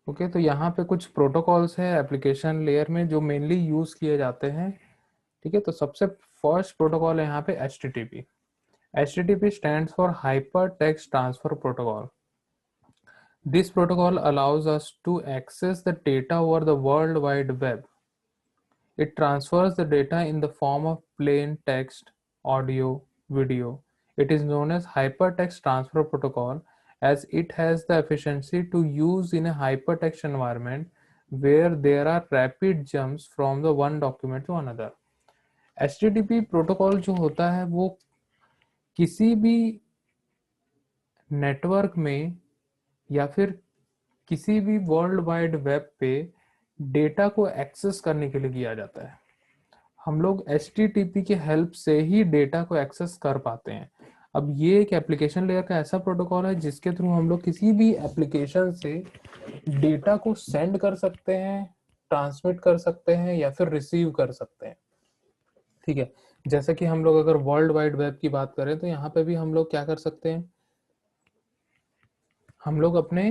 Okay, तो यहाँ पे कुछ प्रोटोकॉल्स हैं एप्लीकेशन लेयर में जो मेनली यूज किए जाते हैं। ठीक है, तो सबसे फर्स्ट प्रोटोकॉल है यहाँ पे HTTP। HTTP stands for Hypertext Transfer Protocol. This protocol allows us to access the data over the World Wide Web. It transfers the data in the form of plain text, audio, video. It is known as Hypertext Transfer Protocol as it has the efficiency to use in a hypertext environment where there are rapid jumps from the one document to another. HTTP protocol जो होता है वो किसी भी network में या फिर किसी भी वर्ल्ड वाइड वेब पे डेटा को एक्सेस करने के लिए किया जाता है। हम लोग HTTP के हेल्प से ही डेटा को एक्सेस कर पाते हैं। अब ये एक एप्लीकेशन लेयर का ऐसा प्रोटोकॉल है जिसके थ्रू हम लोग किसी भी एप्लीकेशन से डेटा को सेंड कर सकते हैं, ट्रांसमिट कर सकते हैं या फिर रिसीव कर सकते हैं। ठीक है, जैसे कि हम लोग अगर वर्ल्ड वाइड वेब की बात करें तो यहाँ पे भी हम लोग क्या कर सकते हैं, हम लोग अपने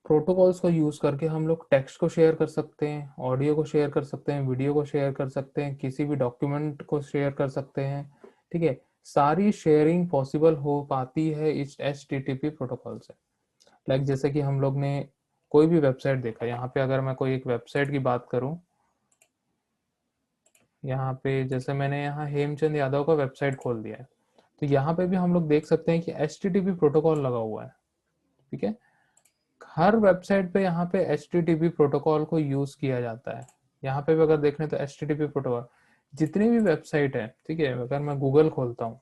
प्रोटोकॉल्स को यूज करके हम लोग टेक्स्ट को शेयर कर सकते हैं, ऑडियो को शेयर कर सकते हैं, वीडियो को शेयर कर सकते हैं, किसी भी डॉक्यूमेंट को शेयर कर सकते हैं। ठीक है, सारी शेयरिंग पॉसिबल हो पाती है इस HTTP प्रोटोकॉल से। लाइक जैसे कि हम लोग ने कोई भी वेबसाइट देखा, यहाँ पे अगर मैं कोई एक वेबसाइट की बात करूं, यहाँ पे जैसे मैंने यहाँ हेमचंद यादव का वेबसाइट खोल दिया है, तो यहाँ पे भी हम लोग देख सकते हैं कि HTTP प्रोटोकॉल लगा हुआ है। ठीक है, हर वेबसाइट पे यहाँ पे HTTP प्रोटोकॉल को यूज किया जाता है। यहाँ पे भी अगर देखें तो HTTP प्रोटोकॉल जितनी भी वेबसाइट है, ठीक है, अगर मैं गूगल खोलता हूँ,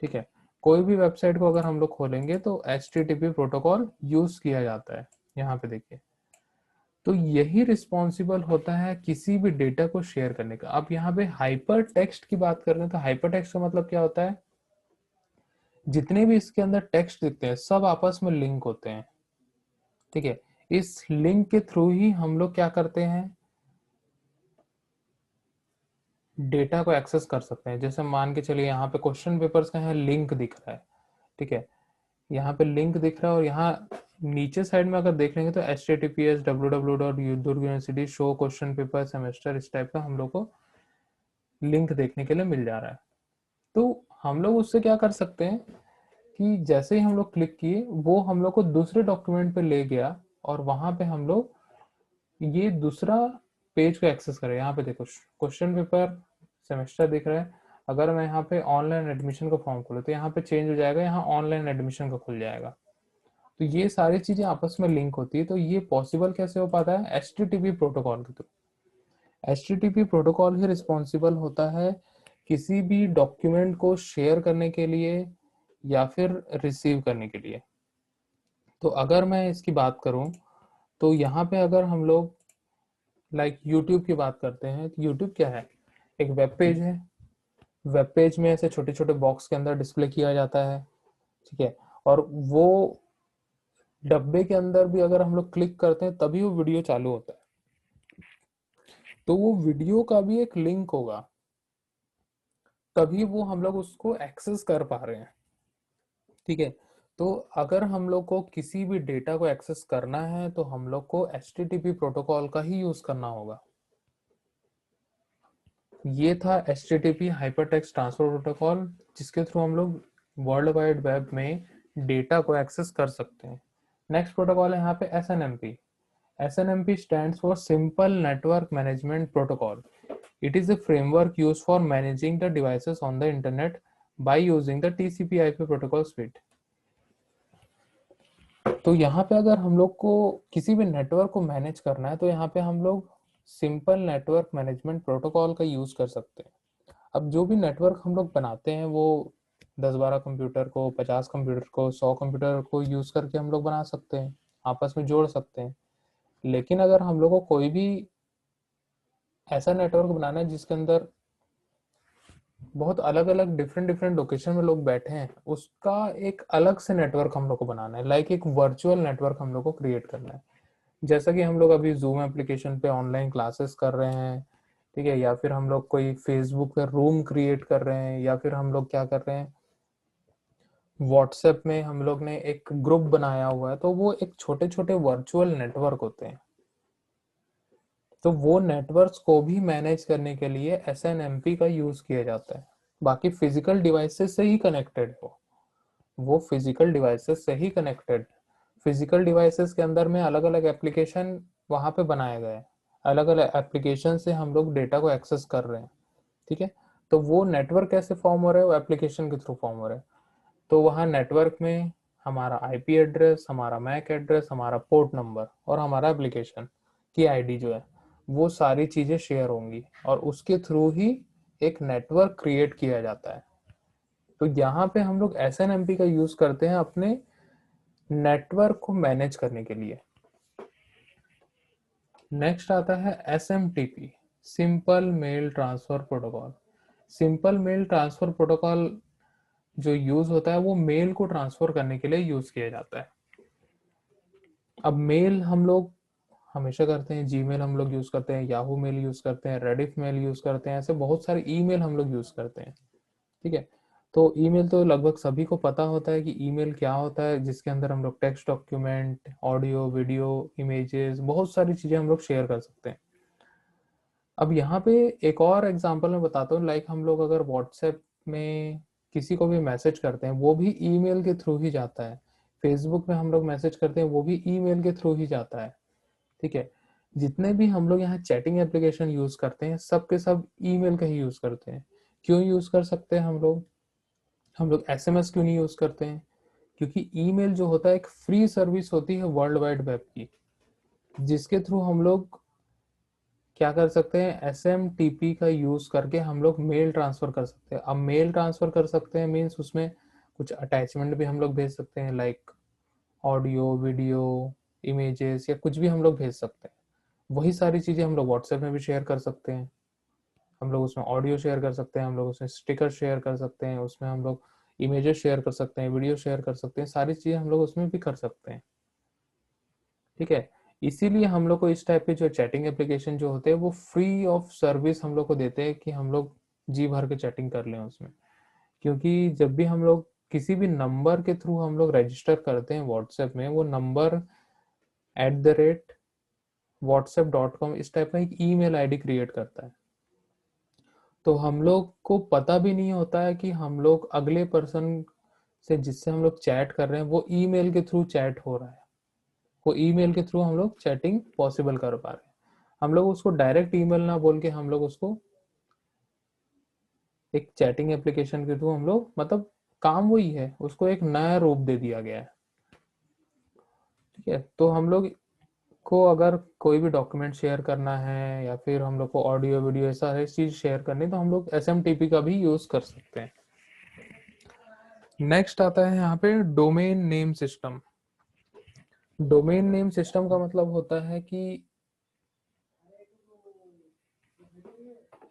ठीक है, कोई भी वेबसाइट को अगर हम लोग खोलेंगे तो HTTP प्रोटोकॉल यूज किया जाता है। यहाँ पे देखिए, तो यही रिस्पॉन्सिबल होता है किसी भी डेटा को शेयर करने का। अब यहाँ पे हाइपर टेक्स्ट की बात कर रहे हैं, तो हाइपर टेक्स्ट का मतलब क्या होता है, जितने भी इसके अंदर टेक्स्ट दिखते हैं सब आपस में लिंक होते हैं। ठीक है, इस लिंक के थ्रू ही हम लोग क्या करते हैं, डेटा को एक्सेस कर सकते हैं। जैसे मान के चलिए यहाँ पे क्वेश्चन पेपर्स का है लिंक दिख रहा है। ठीक है, यहाँ पे लिंक दिख रहा है और यहाँ नीचे साइड में अगर देख लेंगे तो https www.durg show question paper semester, इस टाइप का हम लोग को लिंक देखने के लिए मिल जा रहा है। तो हम लोग उससे क्या कर सकते हैं कि जैसे ही हम लोग क्लिक किए वो हम लोग को दूसरे डॉक्यूमेंट पे ले गया और वहां पे हम लोग ये दूसरा पेज को एक्सेस करें। यहाँ पे देखो क्वेश्चन पेपर सेमेस्टर दिख रहा है, अगर मैं यहाँ पे ऑनलाइन एडमिशन का फॉर्म खोलूँ तो यहाँ पे चेंज हो जाएगा, यहाँ ऑनलाइन एडमिशन का खुल जाएगा। तो ये सारी चीजें आपस में लिंक होती है। तो ये पॉसिबल कैसे हो पाता है, HTTP प्रोटोकॉल के थ्रू। HTTP प्रोटोकॉल ही रिस्पॉन्सिबल होता है किसी भी डॉक्यूमेंट को शेयर करने के लिए या फिर रिसीव करने के लिए। तो अगर मैं इसकी बात करूं तो यहाँ पे अगर हम लोग लाइक YouTube की बात करते हैं, तो YouTube क्या है, एक वेब पेज है। वेब पेज में ऐसे छोटे छोटे बॉक्स के अंदर डिस्प्ले किया जाता है। ठीक है, और वो डब्बे के अंदर भी अगर हम लोग क्लिक करते हैं तभी वो वीडियो चालू होता है। तो वो वीडियो का भी एक लिंक होगा, तभी वो हम लोग उसको एक्सेस कर पा रहे हैं। ठीक है, तो अगर हम लोग को किसी भी डेटा को एक्सेस करना है तो हम लोग को HTTP प्रोटोकॉल का ही यूज करना होगा। ये था HTTP हाइपरटेक्स्ट ट्रांसफर प्रोटोकॉल, जिसके थ्रू हम लोग वर्ल्ड वाइड वेब में डेटा को एक्सेस कर सकते हैं। नेक्स्ट प्रोटोकॉल है यहाँ पे SNMP। SNMP stands for Simple Network Management Protocol. It is a framework used for managing the devices on the internet by using the TCP/IP protocol suite. तो यहाँ पे अगर हम लोग को किसी भी नेटवर्क को मैनेज करना है तो यहाँ पे हम लोग सिंपल नेटवर्क मैनेजमेंट प्रोटोकॉल का यूज कर सकते हैं। अब जो भी नेटवर्क हम लोग बनाते हैं वो 10-12 कंप्यूटर को, 50 कंप्यूटर को, 100 कंप्यूटर को यूज करके हम लोग बना सकते हैं, आपस में जोड़ सकते हैं। लेकिन अगर हम लोग को कोई भी ऐसा नेटवर्क बनाना है जिसके अंदर बहुत अलग अलग डिफरेंट डिफरेंट लोकेशन में लोग बैठे हैं, उसका एक अलग से नेटवर्क हम लोग को बनाना है। लाइक एक वर्चुअल नेटवर्क हम लोग को क्रिएट करना है। जैसा कि हम लोग अभी जूम एप्लीकेशन पे ऑनलाइन क्लासेस कर रहे हैं, ठीक है, या फिर हम लोग कोई फेसबुक पे रूम क्रिएट कर रहे हैं, या फिर हम लोग क्या कर रहे हैं, व्हाट्सएप में हम लोग ने एक ग्रुप बनाया हुआ है, तो वो एक छोटे छोटे वर्चुअल नेटवर्क होते हैं। तो वो नेटवर्क्स को भी मैनेज करने के लिए SNMP का यूज किया जाता है। बाकी फिजिकल डिवाइसेस से ही कनेक्टेड हो, वो फिजिकल डिवाइसेस से ही कनेक्टेड। फिजिकल डिवाइसेस के अंदर में अलग अलग एप्लीकेशन वहां पे बनाए गए हैं, अलग अलग एप्लीकेशन से हम लोग डेटा को एक्सेस कर रहे हैं। ठीक है, तो वो नेटवर्क कैसे फॉर्म हो रहा है, वो एप्लीकेशन के थ्रू फॉर्म हो रहा है। तो वहाँ नेटवर्क में हमारा IP एड्रेस, हमारा मैक एड्रेस, हमारा पोर्ट नंबर और हमारा एप्लीकेशन की ID जो है, वो सारी चीजें शेयर होंगी और उसके थ्रू ही एक नेटवर्क क्रिएट किया जाता है। तो यहाँ पे हम लोग SNMP का यूज करते हैं अपने नेटवर्क को मैनेज करने के लिए। नेक्स्ट आता है SMTP, simple mail transfer protocol. Simple mail transfer protocol जो यूज होता है वो मेल को ट्रांसफर करने के लिए यूज किया जाता है। अब मेल हम लोग हमेशा करते हैं, जीमेल हम लोग यूज करते हैं, याहू मेल यूज करते हैं, रेडिफ मेल यूज करते हैं, ऐसे बहुत सारे ईमेल हम लोग यूज करते हैं। ठीक है, तो ईमेल तो लगभग सभी को पता होता है कि ईमेल क्या होता है, जिसके अंदर हम लोग text document, audio, video, images, बहुत सारी चीजें हम लोग शेयर कर सकते हैं। अब यहाँ पे एक और एग्जांपल मैं बताता हूँ, लाइक हम लोग अगर व्हाट्सएप में किसी को भी मैसेज करते हैं, वो भी ईमेल के थ्रू ही जाता है। फेसबुक में हम लोग मैसेज करते हैं, वो भी ईमेल के थ्रू ही जाता है। ठीक है, जितने भी हम लोग यहाँ चैटिंग एप्लीकेशन यूज करते हैं, सब के सब ईमेल का ही यूज करते हैं। क्यों यूज कर सकते हैं हम लोग SMS क्यों नहीं यूज करते हैं? क्योंकि ईमेल जो होता है एक फ्री सर्विस होती है वर्ल्ड वाइड वेब की, जिसके थ्रू हम लोग क्या कर सकते हैं, SMTP का यूज करके हम लोग मेल ट्रांसफर कर सकते हैं। अब मेल ट्रांसफर कर सकते हैं मीन्स उसमें कुछ अटैचमेंट भी हम लोग भेज सकते हैं, लाइक ऑडियो, वीडियो, इमेजेस या कुछ भी हम लोग भेज सकते हैं। वही सारी चीजें हम लोग व्हाट्सएप में भी शेयर कर सकते हैं। हम लोग उसमें ऑडियो शेयर कर सकते हैं, हम लोग उसमें स्टिकर शेयर कर सकते हैं, उसमें हम लोग इमेजेस शेयर कर सकते हैं, वीडियो शेयर कर सकते हैं, सारी चीजें हम लोग उसमें भी कर सकते हैं। ठीक है, इसीलिए हम लोग को इस टाइप के जो चैटिंग एप्लीकेशन जो होते हैं वो फ्री ऑफ सर्विस हम लोग को देते हैं कि हम लोग जी भर के चैटिंग कर लें उसमें। क्योंकि जब भी हम लोग किसी भी नंबर के थ्रू हम लोग रजिस्टर करते हैं व्हाट्सएप में, वो नंबर @whatsapp.com इस टाइप का एक ईमेल आईडी क्रिएट करता है। तो हम लोग को पता भी नहीं होता है कि हम लोग अगले पर्सन से जिससे हम लोग चैट कर रहे हैं वो ईमेल के थ्रू चैट हो रहा है, वो ईमेल के थ्रू हम लोग चैटिंग पॉसिबल कर पा रहे हैं। हम लोग उसको डायरेक्ट ईमेल ना बोल के हम लोग उसको एक चैटिंग एप्लीकेशन के थ्रू हम लोग, मतलब काम वही है, उसको एक नया रूप दे दिया गया है। ठीक है, तो हम लोग को अगर कोई भी डॉक्यूमेंट शेयर करना है या फिर हम लोग को ऑडियो, वीडियो, ऐसा हर चीज शेयर करनी, तो हम लोग SMTP का भी यूज कर सकते हैं। नेक्स्ट आता है यहाँ पे domain name system. Domain name system का मतलब होता है कि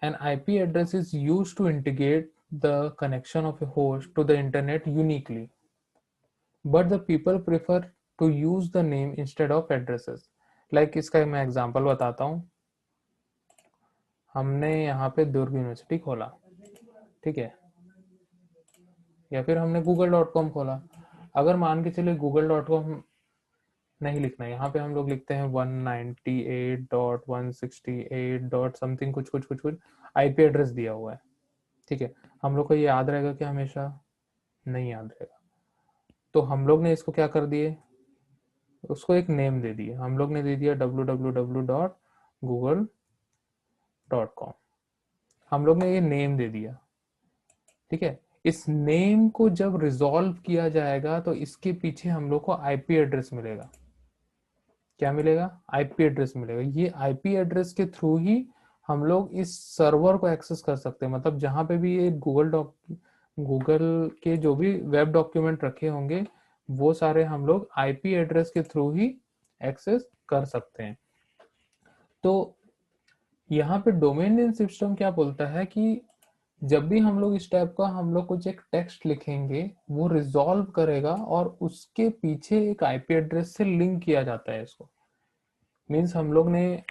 an IP address is used to integrate the connection of a host to the internet uniquely, but the people prefer to use the name instead of addresses. Like इसका मैं example बताता हूँ। हमने यहाँ पे दुर्ग यूनिवर्सिटी खोला, ठीक है, या फिर हमने google.com खोला। अगर मान के चलिए google.com नहीं लिखना है, यहाँ पे हम लोग लिखते हैं 198.168 डॉट समथिंग, कुछ कुछ कुछ कुछ IP एड्रेस दिया हुआ है। ठीक है, हम लोग को ये याद रहेगा कि हमेशा नहीं याद रहेगा, तो हम लोग ने इसको क्या कर दिए, उसको एक नेम दे दिए। हम लोग ने दे दिया www.google.com, हम लोग ने ये नेम दे दिया। ठीक है, इस नेम को जब रिजॉल्व किया जाएगा तो इसके पीछे हम लोग को IP एड्रेस मिलेगा। क्या मिलेगा? IP एड्रेस मिलेगा। ये IP एड्रेस के थ्रू ही हम लोग इस सर्वर को एक्सेस कर सकते हैं। मतलब जहां पे भी ये गूगल के जो भी वेब डॉक्यूमेंट रखे होंगे, वो सारे हम लोग IP एड्रेस के थ्रू ही एक्सेस कर सकते हैं। तो यहाँ पे डोमेन नेम सिस्टम क्या बोलता है कि जब भी हम लोग इस टाइप का हम लोग कुछ एक टेक्स्ट लिखेंगे, वो रिजॉल्व करेगा और उसके पीछे एक IP एड्रेस से लिंक किया जाता है इसको। मीन्स हम लोग ने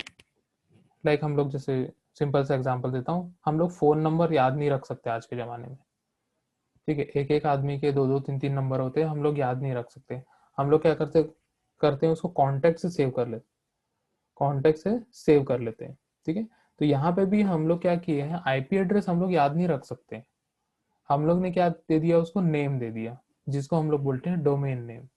हम लोग जैसे सिंपल सा एग्जांपल देता हूँ, हम लोग फोन नंबर याद नहीं रख सकते आज के ज़माने में। ठीक है, एक एक आदमी के दो दो तीन तीन नंबर होते हैं, हम लोग याद नहीं रख सकते। हम लोग क्या करते करते हैं, उसको कॉन्टेक्ट से सेव कर लेते, कॉन्टेक्ट से सेव कर लेते हैं। ठीक है, तो यहाँ पे भी हम लोग क्या किए हैं, आईपी एड्रेस हम लोग याद नहीं रख सकते, हम लोग ने क्या दे दिया, उसको नेम दे दिया, जिसको हम लोग बोलते हैं डोमेन नेम।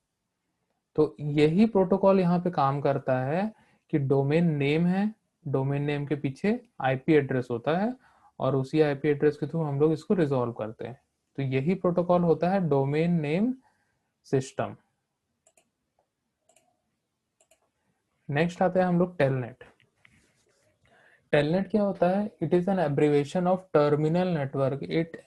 तो यही प्रोटोकॉल यहाँ पे काम करता है कि डोमेन नेम है, डोमेन नेम के पीछे आईपी एड्रेस होता है, और उसी आईपी एड्रेस के थ्रू हम लोग इसको रिजॉल्व करते हैं। तो यही प्रोटोकॉल होता है डोमेन नेम सिस्टम। नेक्स्ट आते हैं हम लोग टेलनेट। टेलनेट क्या होता है, it is an abbreviation of terminal network. It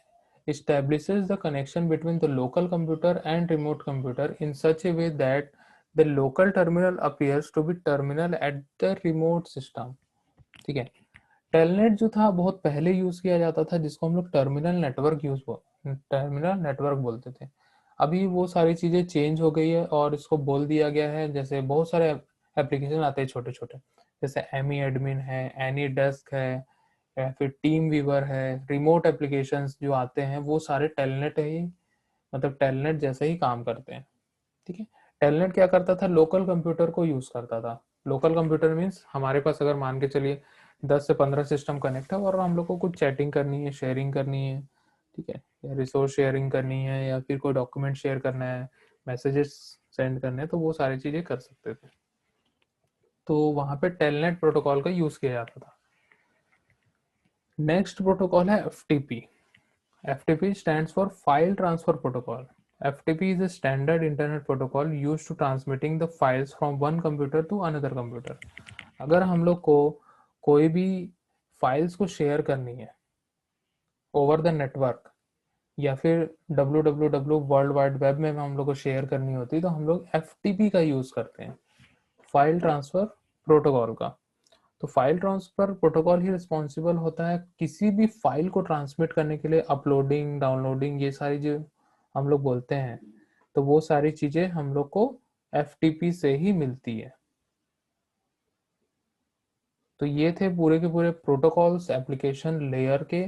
establishes the connection between the local computer and remote computer in such a way that the local terminal appears to be terminal at the remote system। ठीक है, telnet जो था बहुत पहले use किया जाता था, जिसको हम लोग टर्मिनल नेटवर्क बोलते थे। अभी वो सारी चीजें चेंज हो गई है और इसको बोल दिया गया है, जैसे बहुत सारे एप्लीकेशन आते हैं छोटे छोटे, जैसे एमी एडमिन है, एनी डेस्क है, या फिर टीम वीवर है, रिमोट एप्लीकेशंस जो आते हैं वो सारे टेलनेट ही, मतलब टेलनेट जैसे ही काम करते हैं। ठीक है, टेलनेट क्या करता था, लोकल कंप्यूटर को यूज करता था। लोकल कंप्यूटर मीन्स हमारे पास अगर मान के चलिए 10 से 15 सिस्टम कनेक्ट है और हम लोग को कुछ चैटिंग करनी है, शेयरिंग करनी है, ठीक है, या रिसोर्स शेयरिंग करनी है, या फिर कोई डॉक्यूमेंट शेयर करना है, मैसेजेस सेंड करने हैं, तो वो सारी चीजें कर सकते थे। तो वहां पे टेलनेट प्रोटोकॉल का यूज किया जाता था। नेक्स्ट प्रोटोकॉल है FTP. FTP stands for File Transfer Protocol. FTP is a standard internet protocol used to transmitting the files from one computer to another computer. अगर हम लोग को कोई भी फाइल्स को शेयर करनी है ओवर द नेटवर्क, या फिर www वर्ल्ड वाइड वेब में हम लोग को शेयर करनी होती है, तो हम लोग FTP का यूज करते हैं, फाइल ट्रांसफर प्रोटोकॉल का। तो फाइल ट्रांसफर प्रोटोकॉल ही रिस्पॉन्सिबल होता है किसी भी फाइल को ट्रांसमिट करने के लिए, अपलोडिंग, डाउनलोडिंग, ये सारी जो हम लोग बोलते हैं, तो वो सारी चीजें हम लोग को FTP से ही मिलती है। तो ये थे पूरे के पूरे प्रोटोकॉल्स एप्लीकेशन लेयर के